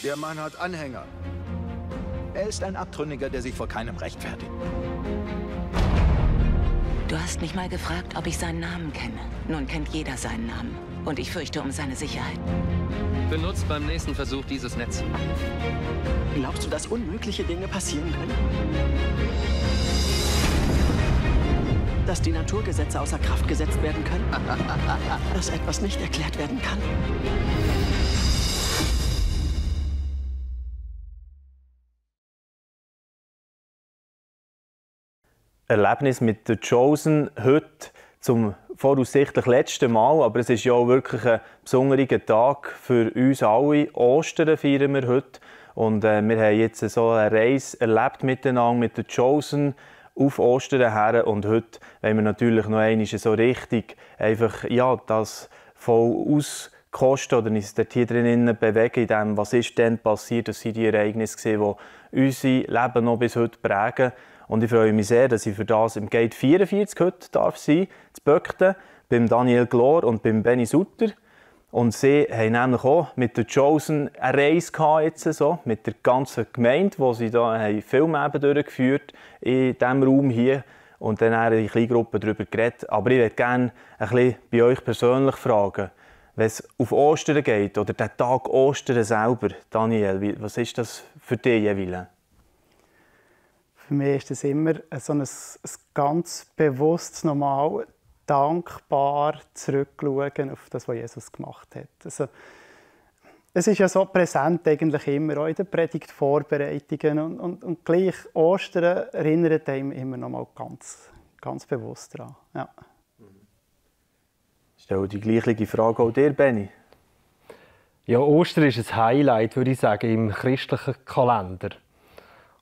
Der Mann hat Anhänger. Er ist ein Abtrünniger, der sich vor keinem rechtfertigt. Du hast mich mal gefragt, ob ich seinen Namen kenne. Nun kennt jeder seinen Namen. Und ich fürchte um seine Sicherheit. Benutzt beim nächsten Versuch dieses Netz. Glaubst du, dass unmögliche Dinge passieren können? Dass die Naturgesetze außer Kraft gesetzt werden können? Dass etwas nicht erklärt werden kann? Erlebnis mit The Chosen heute zum voraussichtlich letzten Mal, aber es ist ja auch wirklich ein besonderer Tag für uns alle. Ostern feiern wir heute und wir haben jetzt so eine Reise erlebt miteinander mit The Chosen auf Ostern her und heute wollen wir natürlich noch einmal so richtig einfach, ja, das voll auskosten oder uns dort hier drinnen bewegen in dem, was ist denn passiert. Das sind die Ereignisse, die unser Leben noch bis heute prägen. Und ich freue mich sehr, dass ich für das im Gate 44 heute darf sein, zu Böckten, beim Daniel Glor und beim Benny Sutter. Und sie haben nämlich auch mit The Chosen eine Reise gehabt, jetzt so, mit der ganzen Gemeinde, wo sie da Filme durchgeführt in diesem Raum hier und dann in Kleingruppen darüber geredet. Aber ich würde gerne ein bisschen bei euch persönlich fragen, wenn es auf Ostern geht oder den Tag Ostern selber, Daniel, was ist das für dich jeweils? Für mich ist es immer so ein ganz bewusstes, normal, dankbar zurückschauen auf das, was Jesus gemacht hat. Also, es ist ja so präsent eigentlich immer, auch in den Predigtvorbereitungen. Und gleich Ostern erinnert einem immer noch mal ganz bewusst daran. Ja. Ich stelle die gleiche Frage auch dir, Benni. Ja, Ostern ist ein Highlight, würde ich sagen, im christlichen Kalender.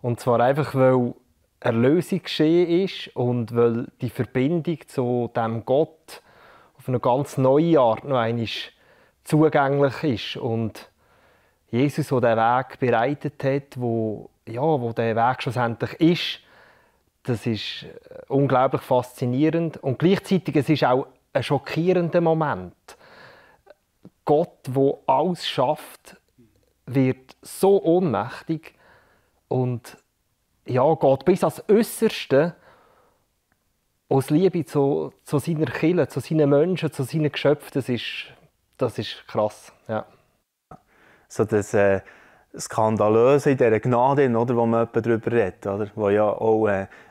Und zwar einfach, weil Erlösung geschehen ist und weil die Verbindung zu dem Gott auf eine ganz neue Art noch einmal zugänglich ist. Und Jesus, der den Weg bereitet hat, wo der Weg schlussendlich ist, das ist unglaublich faszinierend. Und gleichzeitig es ist auch ein schockierender Moment. Gott, der alles schafft, wird so ohnmächtig und ja, geht bis ans Äußerste aus Liebe zu seiner Kirche, zu seinen Menschen, zu seinen Geschöpfen. Das ist krass. Ja. So das Skandalöse in dieser Gnade, oder, wo man darüber redet. Oder? Wo ja auch,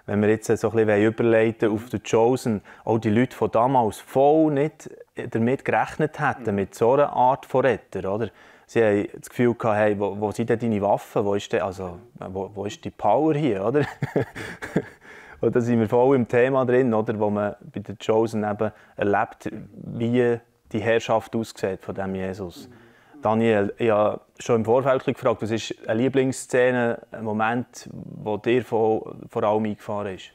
wenn wir jetzt so ein bisschen überleiten auf The Chosen, auch die Leute von damals voll nicht damit gerechnet hätten, mit so einer Art von Retter. Oder? Sie haben das Gefühl gehabt, hey, wo sind denn deine Waffen? Wo ist die Power hier? Oder? Und da sind wir voll im Thema drin, oder? Wo man bei The Chosen eben erlebt, wie die Herrschaft aussieht von diesem Jesus. Daniel, ich habe schon im Vorfeld gefragt, was ist eine Lieblingsszene, ein Moment, der dir vor allem eingefahren ist?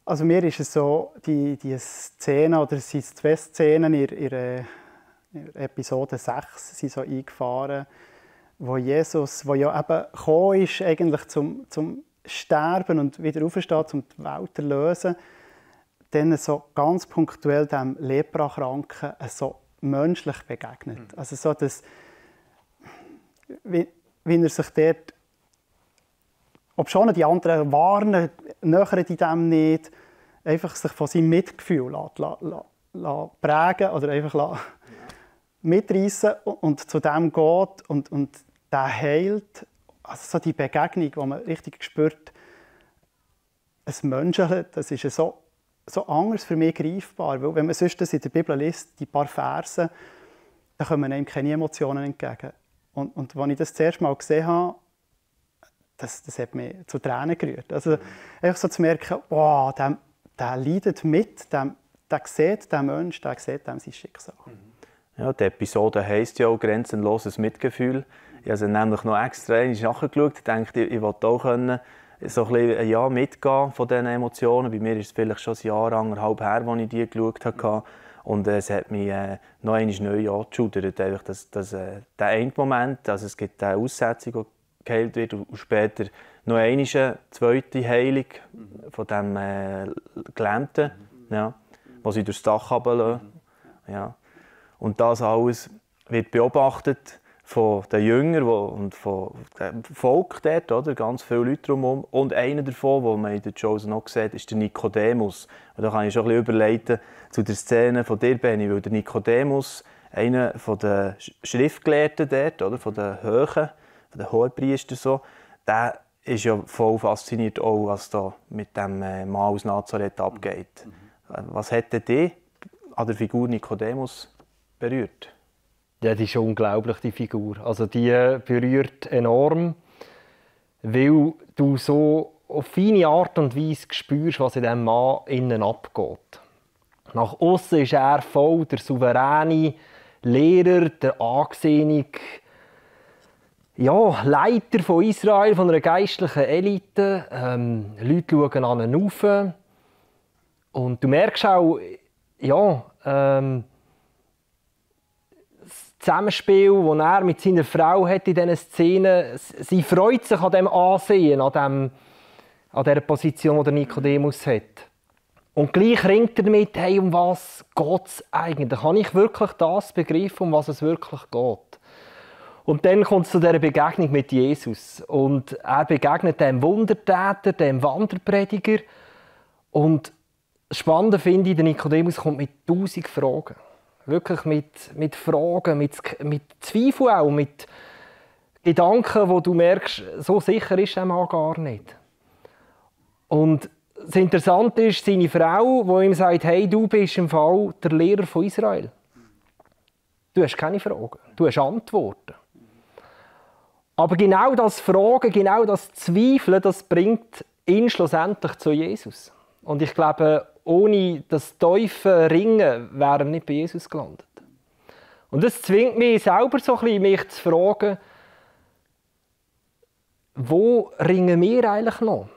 Also mir ist es so, die Szene, oder es sind zwei Szenen in Episode 6 sind so eingefahren, wo Jesus, der ja eben gekommen ist, eigentlich zum Sterben und wieder aufsteht, um die Welt zu erlösen, dann so ganz punktuell dem Leprakranken so menschlich begegnet. Also so, dass, wie er sich dort, ob schon die anderen warnen, nähern die dem nicht, einfach sich von seinem Mitgefühl prägen oder einfach mitreißen und zu dem geht und der heilt. Also so die Begegnung, wo man richtig spürt, ein Menschen, das ist so anders für mich greifbar. Weil wenn man sonst das in der Bibel liest, die paar Verse, dann kommen einem keine Emotionen entgegen. Und als ich das zuerst mal gesehen habe, das hat mich zu Tränen gerührt. Also einfach so zu merken, wow, der leidet mit, der sieht den Menschen, der sieht dem sein Schicksal. Ja, die Episode heisst ja auch «Grenzenloses Mitgefühl». Ich habe sie nämlich noch extra nachgeschaut und dachte, ich wollte auch so ein bisschen mitgehen von diesen Emotionen. Bei mir ist es vielleicht schon ein Jahr, anderthalb her, als ich die geschaut habe. Und es hat mich noch einmal neu angeschudert. Der eine Moment, also es gibt eine Aussetzung, die geheilt wird, und später noch eine zweite Heilung von dem Gelähmten, ja, wo sie durchs Dach runterlassen. Ja. Und das alles wird beobachtet von den Jüngern und von dem Volk dort, oder? Ganz viele Leute drumherum. Und einer davon, den man in der Chosen auch sieht, ist der Nikodemus. Und da kann ich schon ein bisschen überleiten zu der Szene von dir, Benni, weil der Nikodemus, einer der Schriftgelehrten dort, oder? Von den Hohenpriestern, so, der ist ja voll fasziniert, auch, was da mit dem Mann aus Nazareth abgeht. Was hat dich an der Figur Nikodemus berührt? Ja, die ist unglaublich, die Figur. Also die berührt enorm, weil du so auf feine Art und Weise spürst, was in diesem Mann innen abgeht. Nach außen ist er voll der souveräne Lehrer, der angesehene Leiter von Israel, von einer geistlichen Elite. Leute schauen an ihn rauf. Und du merkst auch, das Zusammenspiel, das er mit seiner Frau hat in diesen Szenen, sie freut sich an dem Ansehen, an dieser Position, die Nikodemus hat. Und gleich ringt er damit, hey, um was geht es eigentlich? Habe ich wirklich das begriffen, um was es wirklich geht? Und dann kommt es zu dieser Begegnung mit Jesus. Und er begegnet dem Wundertäter, dem Wanderprediger. Und das Spannende finde ich, der Nikodemus kommt mit 1000 Fragen. Wirklich mit Fragen, mit Zweifeln auch, mit Gedanken, wo du merkst, so sicher ist der Mann gar nicht. Und das Interessante ist, seine Frau, die ihm sagt, hey, du bist im Fall der Lehrer von Israel. Du hast keine Fragen, du hast Antworten. Aber genau das Fragen, genau das Zweifeln, das bringt ihn schlussendlich zu Jesus. Und ich glaube, ohne das tiefe Ringen wäre er nicht bei Jesus gelandet. Und das zwingt mich selber so ein bisschen, mich zu fragen, wo ringen wir eigentlich noch?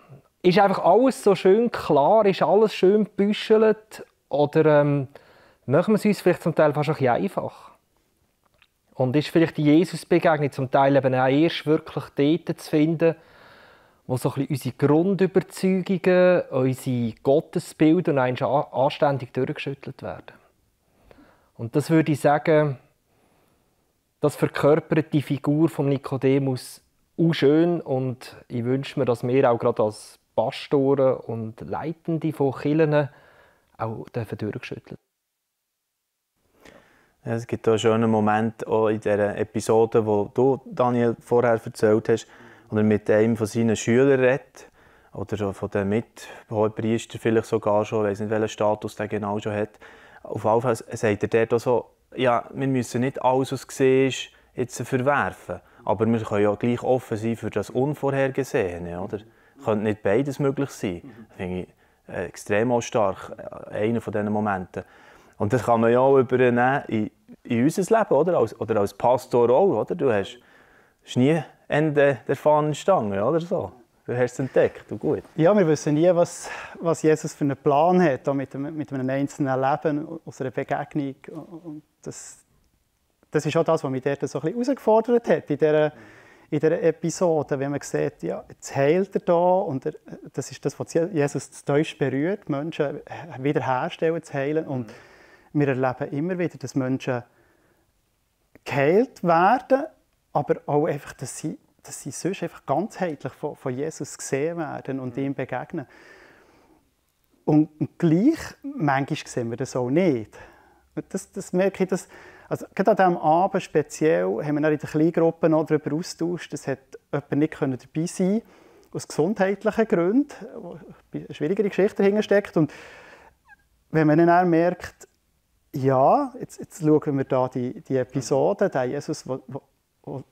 Ist einfach alles so schön klar? Ist alles schön gebüschelt? Oder machen wir es uns vielleicht zum Teil fast ein bisschen einfach? Und ist vielleicht die Jesus-Begegnung zum Teil eben auch erst wirklich dort zu finden, wo so ein bisschen unsere Grundüberzeugungen, unsere Gottesbilder anständig durchgeschüttelt werden. Und das würde ich sagen, das verkörpert die Figur von Nikodemus auch schön. Und ich wünsche mir, dass wir auch gerade als Pastoren und Leitende von Kirchen auch durchgeschüttelt werden. Ja, es gibt auch einen schönen Moment auch in dieser Episode, wo du, Daniel, vorher erzählt hast, und er mit einem von seinen Schülern redet, oder von den Mithohenpriestern vielleicht sogar schon, ich weiß nicht, welchen Status der genau schon hat. Auf jeden Fall sagt er dort auch so, ja, wir müssen nicht alles, was gesehen ist, jetzt verwerfen, aber wir können ja gleich offen sein für das Unvorhergesehene, oder? Könnte nicht beides möglich sein? Das finde ich extrem auch stark, einer von diesen Momenten. Und das kann man ja auch übernehmen in unser Leben, oder als Pastor auch, oder? Du hast nie Ende der Fahnenstange, oder so. Du hast es entdeckt, und gut. Ja, wir wissen nie, was Jesus für einen Plan hat, auch mit einem einzelnen Leben, aus einer Begegnung. Und das ist auch das, was mich dort so ein bisschen herausgefordert hat, in dieser Episode, wenn man sieht, ja, jetzt heilt er da, und das ist das, was Jesus zutiefst berührt, Menschen wiederherstellen, zu heilen. Und wir erleben immer wieder, dass Menschen geheilt werden, aber auch einfach, dass sie sonst einfach ganzheitlich von Jesus gesehen werden und ihm begegnen. Und gleich, manchmal sehen wir das auch nicht. Das merke ich, also gerade an diesem Abend speziell haben wir in der Kleingruppe noch darüber austauscht, dass jemand nicht dabei sein konnte, aus gesundheitlichen Gründen, wo eine schwierigere Geschichte dahinter steckt. Und wenn man dann merkt, ja, jetzt schauen wir da die Episode, der Jesus, der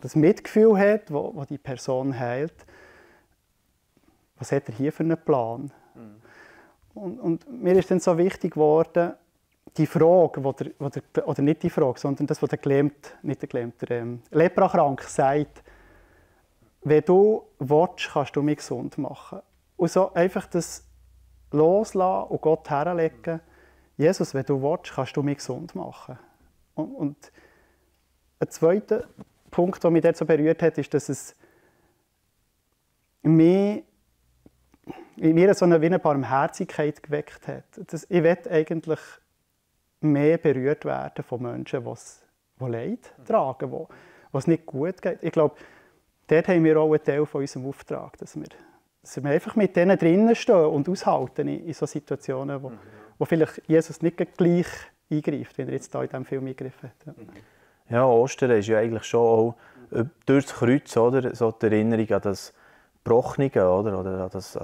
das Mitgefühl hat, wo die Person heilt, was hat er hier für einen Plan? Und mir ist dann so wichtig geworden, die Frage, oder nicht die Frage, sondern das, was der Leprakrank sagt, wenn du willst, kannst du mich gesund machen. Und so einfach das loslassen und Gott herlegen, Jesus, wenn du willst, kannst du mich gesund machen. Und ein zweiter Punkt, der mich dort so berührt hat, ist, dass es in mir so eine Barmherzigkeit geweckt hat. Ich will eigentlich mehr berührt werden von Menschen, die Leid tragen, die es nicht gut geht. Ich glaube, dort haben wir auch einen Teil von unserem Auftrag, dass wir einfach mit denen drinnen stehen und aushalten in solchen Situationen, wo vielleicht Jesus nicht gleich eingreift, wie er jetzt hier in diesem Film eingegriffen hat. Ja, Ostern ist ja eigentlich schon auch durch das Kreuz, oder, so die Erinnerung an das Gebrochene, oder an das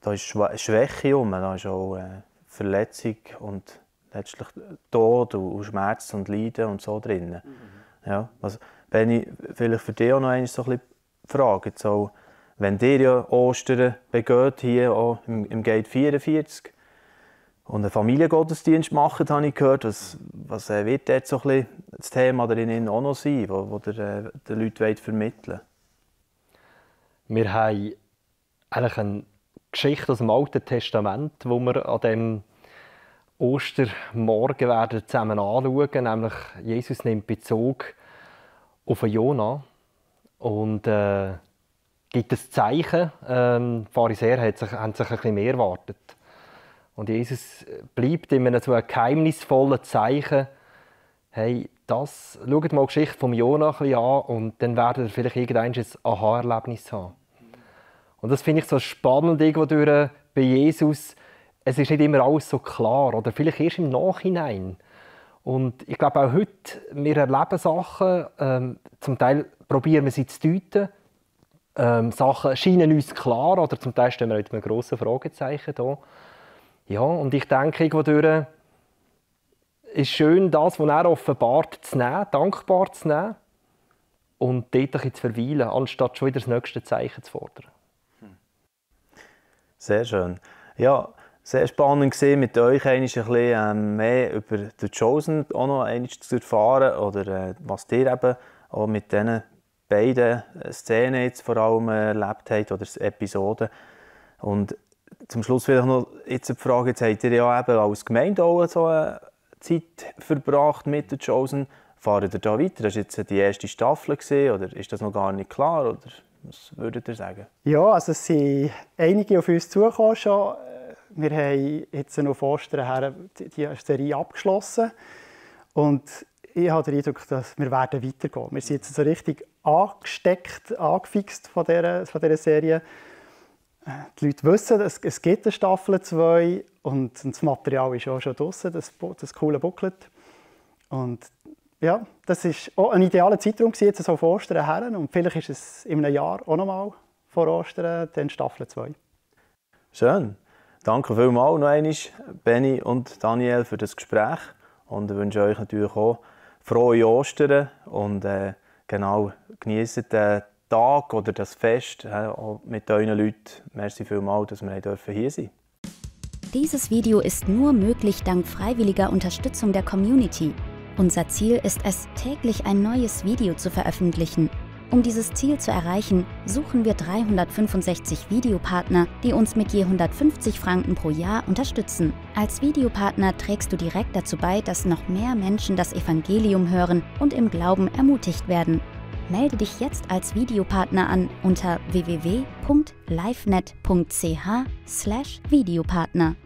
da ist Schwäche rum, da ist auch Verletzung und letztlich Tod und Schmerz und Leiden und so drin. Ja, also, Benni, vielleicht für dich auch noch einmal so ein bisschen Frage. So, wenn ihr ja Ostern begeht, hier auch im Gate 44 und einen Familiengottesdienst macht, habe ich gehört, was wird dort so ein bisschen das Thema darin auch noch sein, das ihr den Leuten vermitteln wollt? Wir haben eigentlich eine Geschichte aus dem Alten Testament, die wir an diesem Ostermorgen werden zusammen anschauen. Nämlich Jesus nimmt Bezug auf Jona und gibt ein Zeichen. Die Pharisäer haben sich ein bisschen mehr erwartet. Und Jesus bleibt in einem so einem geheimnisvollen Zeichen. Hey, schaut mal die Geschichte von Jona ein bisschen an und dann werdet ihr vielleicht irgendwann ein Aha-Erlebnis haben. Und das finde ich so spannend irgendwo bei Jesus. Es ist nicht immer alles so klar oder vielleicht erst im Nachhinein. Und ich glaube auch heute, wir erleben Sachen, zum Teil probieren wir sie zu deuten. Sachen scheinen uns klar oder zum Teil stehen wir mit einem grossen Fragezeichen da. Ja, und ich denke, irgendwo ist schön, das, was er offenbart, zu nehmen, dankbar zu nehmen und dort ein bisschen zu verweilen, anstatt schon wieder das nächste Zeichen zu fordern. Sehr schön. Ja, sehr spannend gesehen mit euch ein bisschen mehr über The Chosen auch noch zu erfahren oder was ihr eben auch mit diesen beiden Szenen jetzt vor allem erlebt habt oder Episoden. Und zum Schluss vielleicht noch jetzt die Frage, jetzt habt ihr ja eben als Gemeinde auch so eine Zeit verbracht mit The Chosen. Fahrt ihr da weiter? Das war jetzt die erste Staffel oder ist das noch gar nicht klar? Oder was würdet ihr sagen? Ja, also es sind einige auf uns zugekommen schon. Wir haben jetzt noch auf Ostern her die Serie abgeschlossen. Und ich habe den Eindruck, dass wir weitergehen werden. Wir sind jetzt so richtig angefixt von dieser Serie. Die Leute wissen, es gibt eine Staffel 2 und das Material ist auch schon draussen, das coole Booklet. Und ja, das war auch ein idealer Zeitraum jetzt so auf Ostern her. Und vielleicht ist es in einem Jahr auch noch mal vor Ostern dann Staffel 2. Schön. Danke vielmals noch einmal, Benni und Daniel, für das Gespräch. Und ich wünsche euch natürlich auch frohe Ostern und genau, genießt den Tag oder das Fest auch mit euren Leuten. Merci vielmals, dass wir hier sein dürfen. Dieses Video ist nur möglich dank freiwilliger Unterstützung der Community. Unser Ziel ist es, täglich ein neues Video zu veröffentlichen. Um dieses Ziel zu erreichen, suchen wir 365 Videopartner, die uns mit je 150 Franken pro Jahr unterstützen. Als Videopartner trägst du direkt dazu bei, dass noch mehr Menschen das Evangelium hören und im Glauben ermutigt werden. Melde dich jetzt als Videopartner an unter www.livenet.ch/Videopartner.